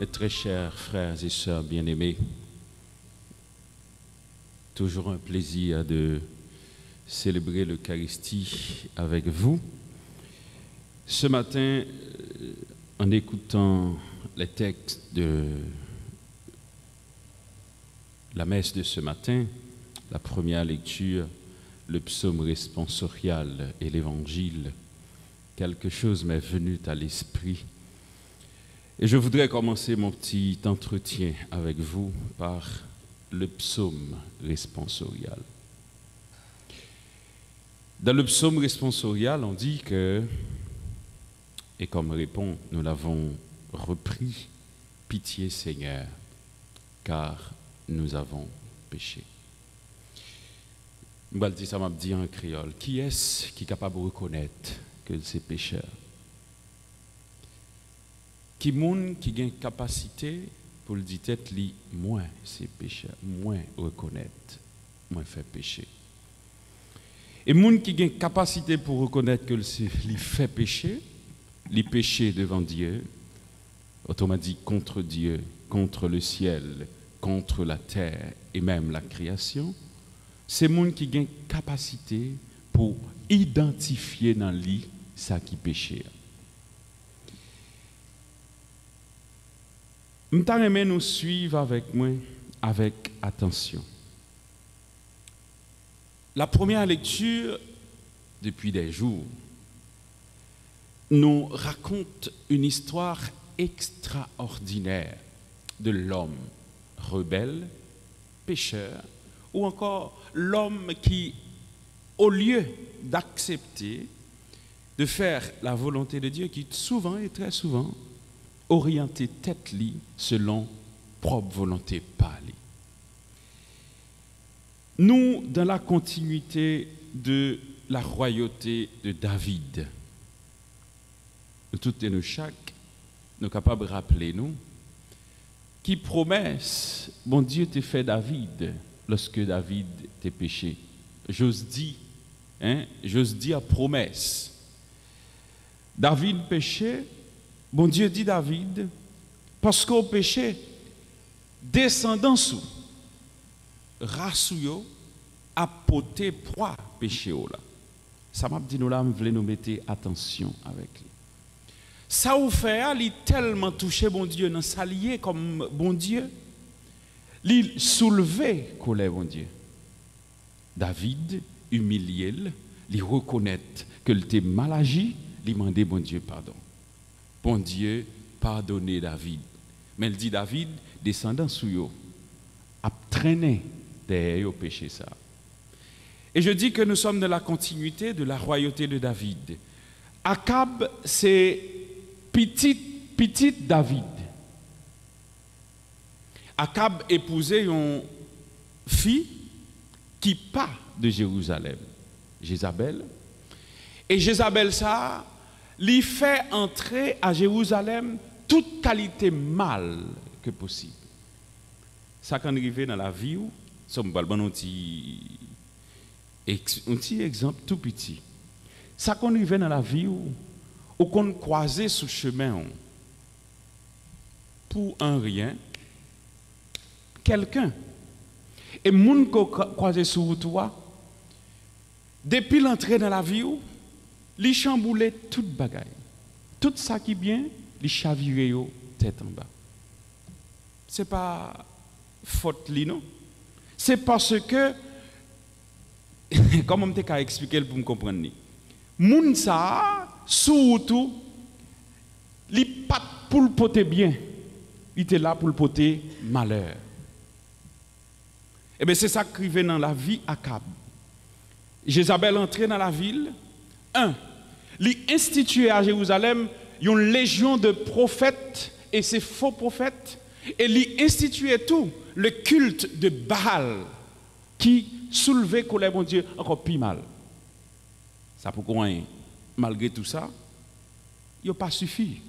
Mes très chers frères et sœurs bien-aimés, toujours un plaisir de célébrer l'Eucharistie avec vous. Ce matin, en écoutant les textes de la messe de ce matin, la première lecture, le psaume responsorial et l'évangile, quelque chose m'est venu à l'esprit. Et je voudrais commencer mon petit entretien avec vous par le psaume responsorial. Dans le psaume responsorial, on dit que, et comme répond, nous l'avons repris, pitié Seigneur, car nous avons péché. Ça m'a dit en créole, qui est-ce qui est capable de reconnaître que c'est pécheur? Qui moun qui a une capacité pour le dire tête li moins c'est pécheur, moins reconnaître, moins fait péché. Et moun qui a une capacité pour reconnaître que li fait péché, li péché devant Dieu, autrement dit contre Dieu, contre le ciel, contre la terre et même la création, c'est moun qui a une capacité pour identifier dans lui ça qui péché. M'aimerais nous suivre avec moi avec attention. La première lecture, depuis des jours, nous raconte une histoire extraordinaire de l'homme rebelle, pécheur, ou encore l'homme qui, au lieu d'accepter de faire la volonté de Dieu, qui souvent et très souvent orienté tête li selon propre volonté par lui. Nous, dans la continuité de la royauté de David, nous toutes et nous chaque, nous sommes capables de rappeler nous qui promesse, bon Dieu t'a fait David lorsque David t'a péché. J'ose dire à promesse. David péché. Bon Dieu dit David, parce qu'au péché, descendant sous, rassouyo, a porté proie péché là. Ça m'a dit nous là, nous voulons nous mettre attention avec lui. Ça ou fait, il tellement touché bon Dieu, dans s'allier comme bon Dieu, il soulevé colère bon Dieu. David, humilié, il reconnaît que il était mal agi, il demandait bon Dieu pardon. Bon Dieu, pardonnez David. Mais il dit David, descendant sous yo, a traîné derrière au péché ça. Et je dis que nous sommes dans la continuité de la royauté de David. Akab, c'est petit David. Akab épousait une fille qui part de Jérusalem, Jézabel. Et Jézabel ça, lui fait entrer à Jérusalem toute qualité mal que possible. Ça quand arrive dans la vie où sommes un petit exemple tout petit. Ça quand arrive dans la vie où qu'on croisait sous chemin pour un rien quelqu'un et moun ko croisé sur toi depuis l'entrée dans la vie où li chamboulé toute bagaille. Tout ça qui bien, li chaviré yo tête en bas. C'est pas faute li non. C'est parce que comment m'te ka expliquer pour me comprendre ni. Moun ça surtout li pas pour le porter bien. Il était là pour le porter malheur. Et bien c'est ça qui arrive dans la vie Akab. Jézabel entrait dans la ville. Il institué à Jérusalem une légion de prophètes et ces faux prophètes et il institué tout le culte de Baal qui soulevait colère mon Dieu encore plus mal. Ça pourquoi malgré tout ça, il n'a pas suffi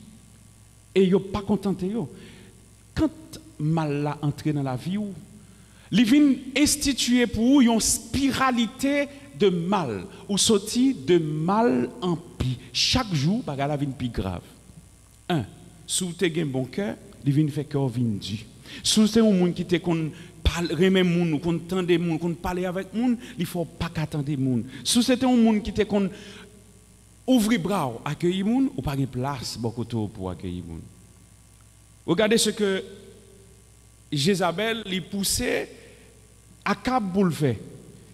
et il n'a pas contenté. Quand mal l'a entré dans la vie, il vient instituer pour vous une spiralité de mal ou sorti de mal en pire. Chaque jour, la vie est plus grave. Si vous avez un bon cœur, il vient faire cœur vindu. Si c'est un monde qui te qu'on parle remet monde, qu'on entend des monde, qu'on parle avec monde, il faut pas qu'attendre des monde. Si c'est un monde qui te qu'on ouvre bras accueillir monde ou pas une place beaucoup pour accueillir monde. Regardez ce que Jézabel lui poussait à Akab pour le faire.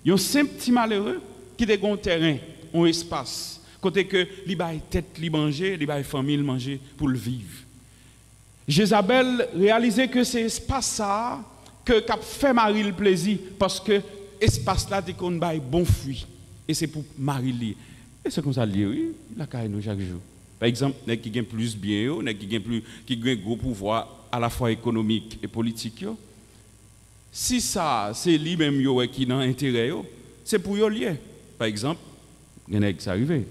Il y a un simple petit malheureux qui a un terrain, un espace, côté que il a tête li manger, il a famille manger pour le vivre. Jézabel réalisait que c'est espace ça que cap fait Marie le plaisir parce que espace là dit qu'on bail bon fruit et c'est pour Marie li. Et c'est comme ça li oui, la caille nous chaque jour. Par exemple, nèg qui gagne plus bien, nèg qui gagne plus qui gagne gros pouvoir à la fois économique et politique yo. Si ça c'est lui même yo qui dans intérêt yo, c'est pour yo lié. Par exemple, nèg ça arrivé.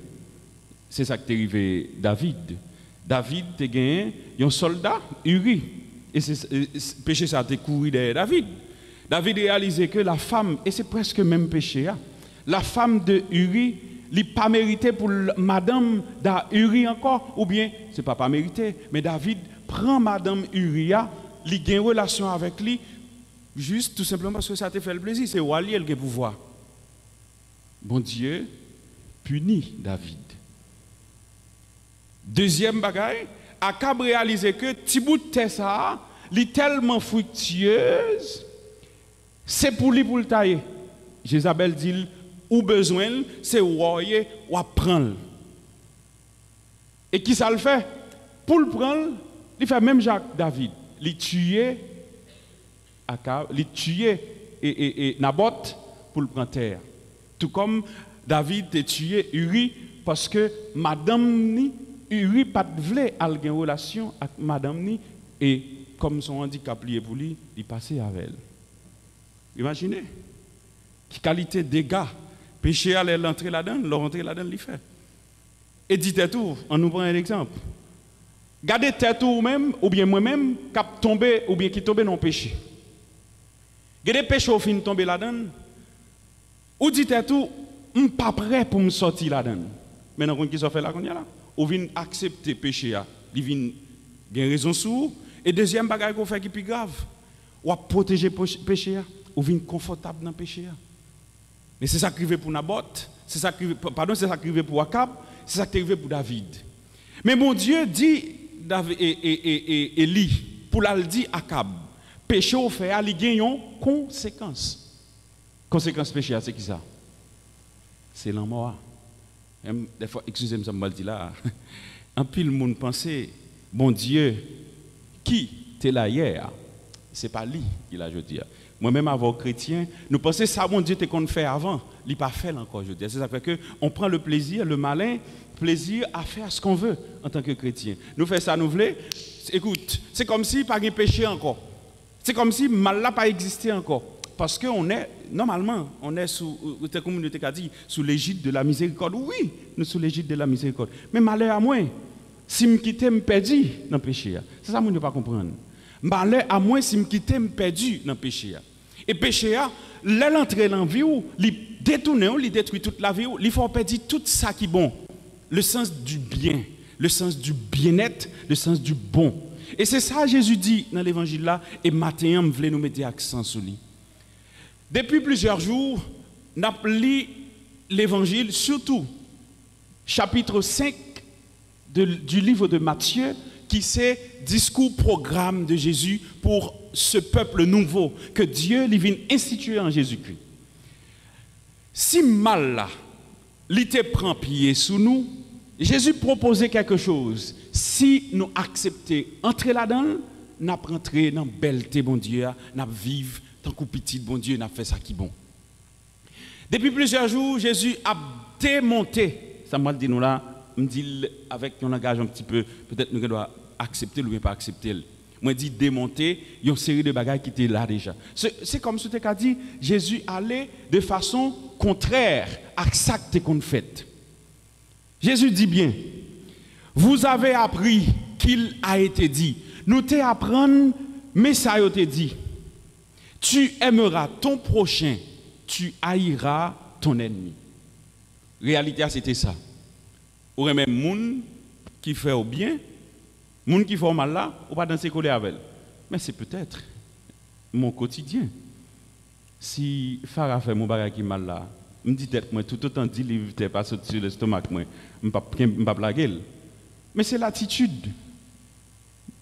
C'est ça qui est arrivé David. David te gagné un soldat Uri et c'est péché ça te couru derrière David. David réalisait que la femme et c'est presque même péché la femme de Uri il pas mérité pour madame Uri encore ou bien c'est pas mérité mais David prend madame Uria il gagne relation avec lui juste tout simplement parce que ça te fait le plaisir c'est roi lié le pouvoir. Bon Dieu punit David. Deuxième bagaille, Akab réalisé que petit bout de terre ça, est tellement fructueuse, c'est pour lui pour le tailler. Jézabel dit ou besoin, c'est royer ou prendre. Et qui ça le fait? Pour le prendre, il fait même Jacques David, il tuer Akab, il tuer et Naboth pour le prendre terre. Tout comme David a tué Uri parce que madame ni Uri pas voulait avoir une relation avec madame ni et comme son handicap lié pour lui, il passait avec elle. Imaginez quelle qualité de dégâts péché aller l'entrer là-dedans, l'entrer là-dedans il fait. Et dites tout, on nous prend un exemple. Gardez tête ou même ou bien moi-même cap tomber ou bien qui tomber dans le péché. Gardez péché au fin tomber là-dedans. Ou dites tout, on pas prêt pour me sortir là-dedans. Maintenant qu'on qui s'en fait là qu'on y a là. Ou vient accepter péché a, il vient gain raison sous et deuxième bagage qu'on fait qui plus grave, ou protéger péché a, ou vient confortable dans péché a. Mais c'est ça qui arrive pour Naboth, c'est ça qui arrive pour Akab, c'est ça qui arrive pour David. Mais mon Dieu dit David et Élie pour la dit Akab, péché au fait a il gagne une conséquence. Conséquence péché c'est qui ça? C'est la mort. Des fois, excusez-moi, ça me dit là. En pile, le monde pensait, bon Dieu, qui t'es là hier? C'est pas lui qui l'a dit. Moi-même, avant chrétien, nous pensons ça, bon Dieu, t'es qu'on fait avant. Il n'a pas fait encore, je dis. C'est ça fait que on prend le plaisir, le malin plaisir à faire ce qu'on veut en tant que chrétien. Nous faisons ça, nous voulons. Écoute, c'est comme si pas de péché encore. C'est comme si mal n'a pas existé encore. Parce que normalement, on est sous, comme nous t'ai dit, sous l'égide de la miséricorde. Oui, nous sous l'égide de la miséricorde. Mais malheur à moi, si me quitte, me perdu dans le péché. C'est ça que je ne pas comprendre. Malheur à moi, si me quitte, me perdu dans le péché. Et péché, l'entrée dans la vie, il détourne, il détruit toute la vie, il faut perdre tout ça qui est bon. Le sens du bien, le sens du bien-être, le sens du bon. Et c'est ça que Jésus dit dans l'évangile là, et matin, je voulais nous mettre accent sur lui. Depuis plusieurs jours, nous avons lu l'évangile, surtout chapitre 5 du livre de Matthieu, qui c'est discours programme de Jésus pour ce peuple nouveau que Dieu vient instituer en Jésus-Christ. Si mal là, l'ité prend pied sous nous, Jésus proposait quelque chose. Si nous acceptons entrer là-dedans, nous rentrons dans la belleté, bon Dieu, nous vivons tant que petit, bon Dieu, n'a fait ça qui est bon. Depuis plusieurs jours, Jésus a démonté, ça m'a dit nous là, me dit avec un langage un petit peu, peut-être nous devons accepter ou pas accepter. Moi dit démonter, il y a une série de bagages qui étaient là déjà. C'est comme ce que tu as dit, Jésus allait de façon contraire à ça que tu as fait. Jésus dit bien, vous avez appris qu'il a été dit. Nous t'apprenons, mais ça a été dit. Tu aimeras ton prochain, tu haïras ton ennemi. Réalité, c'était ça. Il y a même des gens qui font au bien Moun qui font mal là, ou pas danser collé avec elle. Mais c'est peut-être mon quotidien. Si Farah fait mon bagage qui mal là, me dit tête moi tout autant dit livre t'es pas sorti sur l'estomac moi, me pas blaguer. Mais c'est l'attitude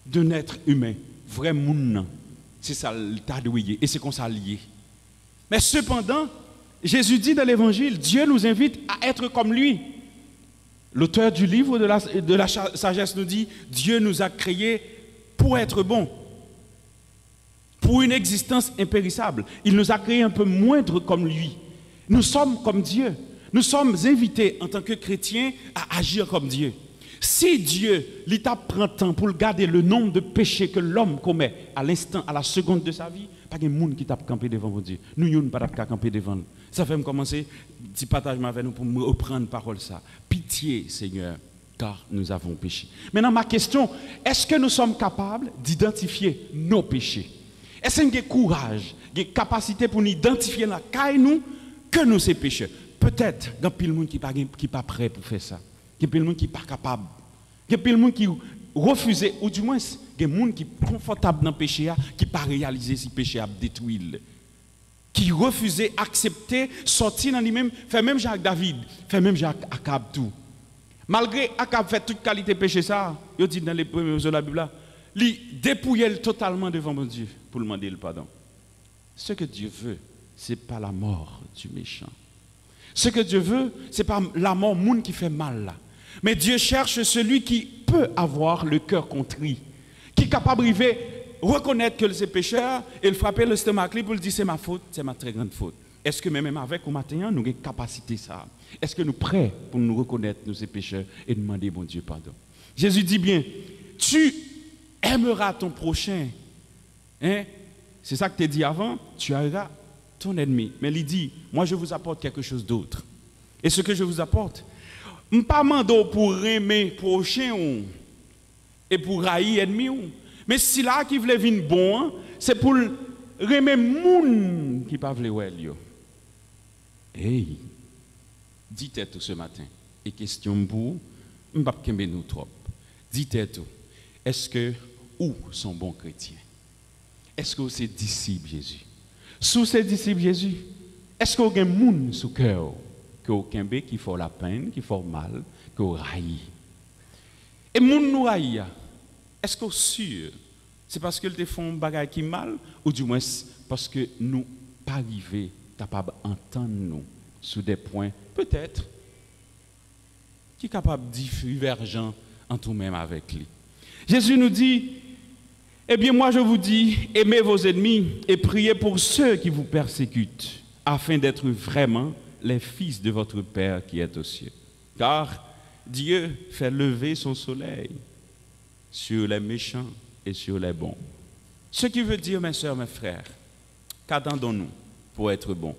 d'un être humain, vrai moun. C'est ça l'état de oui et c'est comme ça lié. Mais cependant, Jésus dit dans l'évangile, Dieu nous invite à être comme lui. L'auteur du livre de la sagesse nous dit, Dieu nous a créés pour être bons, pour une existence impérissable. Il nous a créés un peu moindre comme lui. Nous sommes comme Dieu. Nous sommes invités en tant que chrétiens à agir comme Dieu. Si Dieu, l'État prend temps pour garder le nombre de péchés que l'homme commet à l'instant, à la seconde de sa vie, pas de monde qui t'a campé devant vous Dieu. Nous ne pas camper devant nous. Ça fait me commencer, petit partage avec nous pour me reprendre parole ça. Pitié, Seigneur, car nous avons péché. Maintenant, ma question, est-ce que nous sommes capables d'identifier nos péchés? Est-ce qu'il y a courage, il y a capacité pour nous identifier la caille nous que nous sommes pécheurs? Peut-être, il y a pile de monde qui n'est pas prêt pour faire ça. Il y a pile de monde qui n'est pas capable. Il y a pile de monde qui refuse, ou du moins, il y a des gens qui sont confortables dans le péché, qui ne pas réaliser si le péché a détruit. Qui refuse d'accepter, sortir dans lui-même, fait même Jacques David, fait même Jacques Akab tout. Malgré Akab fait toute qualité péché ça, il dit dans les premiers versets de la Bible, il dépouille totalement devant mon Dieu pour lui demander le pardon. Ce que Dieu veut, ce n'est pas la mort du méchant. Ce que Dieu veut, ce n'est pas la mort monde qui fait mal là. Mais Dieu cherche celui qui peut avoir le cœur contrit, qui est capable de reconnaître que c'est pécheur et le frapper le stomac pour lui dire c'est ma faute, c'est ma très grande faute. Est-ce que même avec au matin, nous avons capacité ça? Est-ce que nous sommes prêts pour nous reconnaître nous ces pécheurs et demander bon Dieu pardon? Jésus dit bien, tu aimeras ton prochain. Hein? C'est ça que tu as dit avant, tu aimeras ton ennemi. Mais il dit, moi je vous apporte quelque chose d'autre. Et ce que je vous apporte, je ne pas mando pour aimer prochain et pour haïr ennemi. Mais si là qui veut venir bon, c'est pour aimer moun qui pas veut ouais yo. Hey, dites tout ce matin. Et question pour, je ne pas nous trop. Dites tout. Est-ce que où sont bons chrétiens? Est-ce que vous êtes disciples Jésus? Sous ces disciples Jésus, est-ce que vous avez un monde sous cœur que vous avez qui font la peine, qui font mal, que vous raillez? Et moun nous raille, est-ce que vous êtes sûr? C'est parce que te font bagay qui mal ou du moins parce que nous pas arrivés capables d'entendre nous sur des points peut-être qui capables divergents entre nous-mêmes avec lui. Jésus nous dit, eh bien moi je vous dis, aimez vos ennemis et priez pour ceux qui vous persécutent, afin d'être vraiment les fils de votre Père qui est aux cieux. Car Dieu fait lever son soleil sur les méchants et sur les bons. Ce qui veut dire, mes sœurs, mes frères, qu'attendons-nous pour être bons?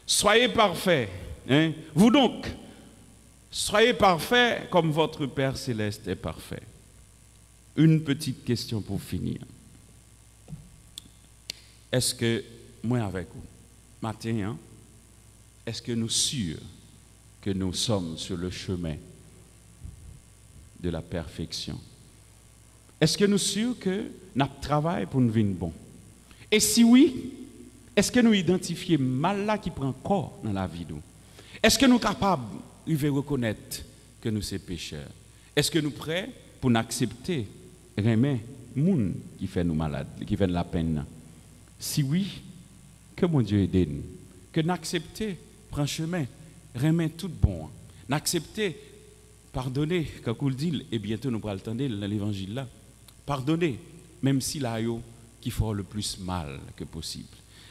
Soyez parfaits. Hein? Vous donc, soyez parfaits comme votre Père céleste est parfait. Une petite question pour finir. Est-ce que, moi avec vous, matin, hein, est-ce que nous sommes sûrs que nous sommes sur le chemin de la perfection? Est-ce que nous sommes sûrs que notre travail pour nous venir bon? Et si oui, est-ce que nous identifions mal là qui prend corps dans la vie? Est-ce que nous sommes capables de reconnaître que nous sommes pécheurs? Est-ce que nous sommes prêts pour accepter remet moun qui fait nous malades, qui fait de la peine? Si oui, que mon Dieu aide nous. Que n'accepter, prendre chemin, remet tout bon. N'accepter, pardonner, quand on le dit, et bientôt nous pourrons l'entendre dans l'évangile là. Pardonner, même si là, qui fera le plus mal que possible.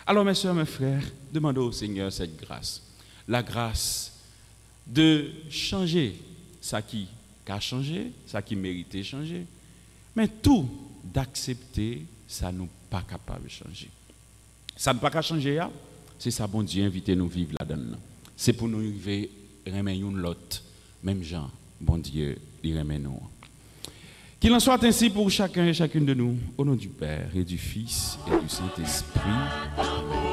Alors, mes soeurs, mes frères, demandons au Seigneur cette grâce. La grâce de changer ça qui a changé, ça qui méritait changer, mais tout d'accepter, ça nous pas capable de changer. Ça ne pas qu'à changer, c'est ça, bon Dieu, inviter nous vivre là-dedans. C'est pour nous arriver, remettre l'autre, même gens, bon Dieu, il remet nous. Qu'il en soit ainsi pour chacun et chacune de nous, au nom du Père et du Fils et du Saint-Esprit. Amen.